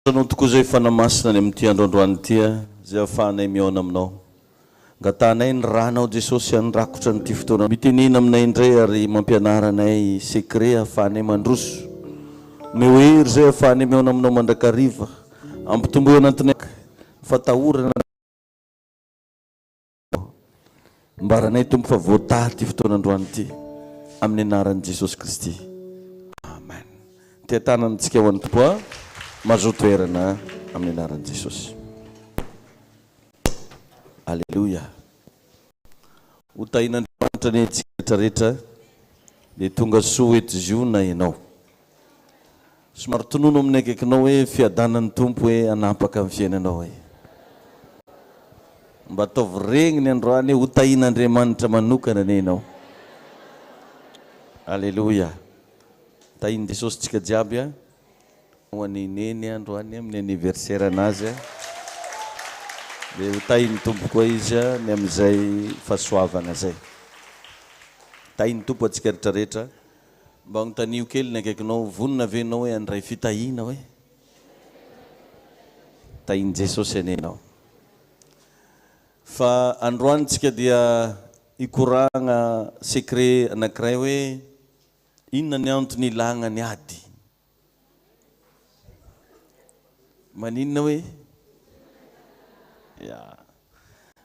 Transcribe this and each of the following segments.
Sanao tokoa zay fanamasina ny amin'ity androandroany ity zay ahafahanay miaona aminao. Ngatanay ny ranao Jesosy anrakotra nyity fotoana. Mitenena aminay indray ary mampianara anay secret ahafahanay mandroso. Mehery zay ahafahanay miaona aminao mandrakariva. Ampitomboy anatinay fatahorana. Mbaranay tompo fa voatahy ty fotoana androany ity amin'ny anaran'i Jesosy Kristy. Amen. Tia tanantsika ho an'ny tompo mazo toerana amin'ny anaran'i Jesosy. Alleluia. Hotahin'Andriamanitra ny antsika rehetra dia tonga soa eto ziona ianao. Somary tonono amin'ny akaikinao hoe fiadanan'ny tompo hoe anapaka amin'ny fiainanao hoe. Mba ataovy regny ny androany hotahin'Andriamanitra manokana ny ianao. Alleluia. Tahin'i Jesosy tsika jiaby ho an'ny neny androany amin'ny anniversaire anazy dia hotahin'ny tompo koa izy ny amin'izay fahasoavana zay. Tahin'ny tompo atsika rehetrarehetra mba hontanio kely ny akaikinao vonina venao hoe andray fitahiana hoe. Tahin'i Jesosy anenao. Fa androany tsika dia ikoragna secret anankiray hoe inona ny antony ilagna ny ady. Maninona hoe?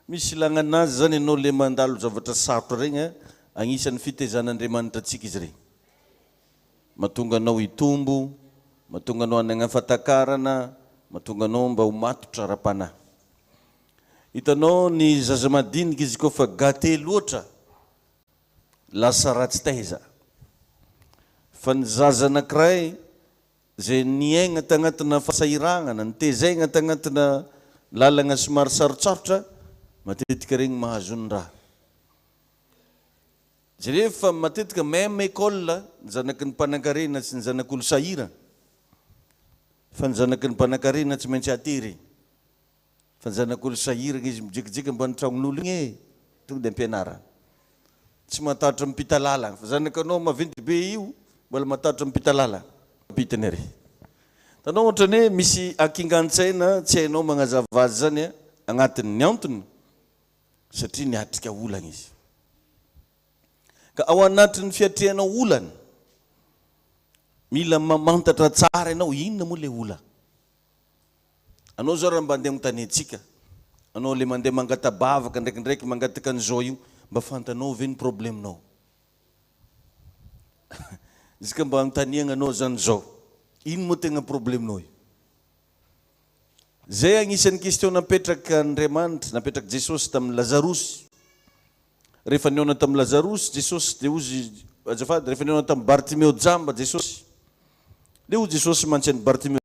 Misy ilagna anazy zany ianao le mandalo zavatra sarotra regny agnisan'ny fitaizan'Andriamanitra antsika izy regny. Mahatonga anao hitombo, mahatonga anao hanagna fatakarana, mahatonga anao mba ho matotra ara-panahy. Hitanao ny zaza madinika izy koa fa gâté loatra lasa ratsy taiza. Fa ny zaza anankiray zay niaigna tagnatina fasahiragnana, nitezaigna tagnatina lalagna somary sarotsarotra, matetika regny mahazo ny raha. Rehefa matetika même école ny zanaky ny mpanan-karena sy ny zanak'olo sahira, fa ny zanaky ny mpanan-karena tsy maintsy atery. Fa ny zanak'olo sahira izy mijekijeka mba nitragnon'olo igny tonga dia ampianarana. Tsy matatra mipita lalana, fa zanakanao maventy be io mbola matatra mipita lalana. Pitany ary. Tanao ohatrany hoe misy akingan-tsaina tsy hainao magnazava azy zany agnatin'ny ny antony satria niatrika olana izy. Ka ao anatin'ny fiatrianao olana mila mamantatra tsara ianao inona moa le olana. Anao zao raha mba andeha motany antsika, anao le mandeha mangatabavaka ndraikindraiky mangataka an'izao io, mba fantanao ve ny probleminao. Izy ka mba antaniagna anao zany zao, ino moa tegna probleminao io. Zay agnisan'ny question napetraka Andriamanitra, napetraka Jesosy tamin'ny Lazarosy. Rehefa niona tamin'ny Lazarosy, Jesosy dia ozy azafady, rehefa niona tamin'ny Bartimeo jamba Jesosy. Dia hoy Jesosy mantsy an'i Bartimeo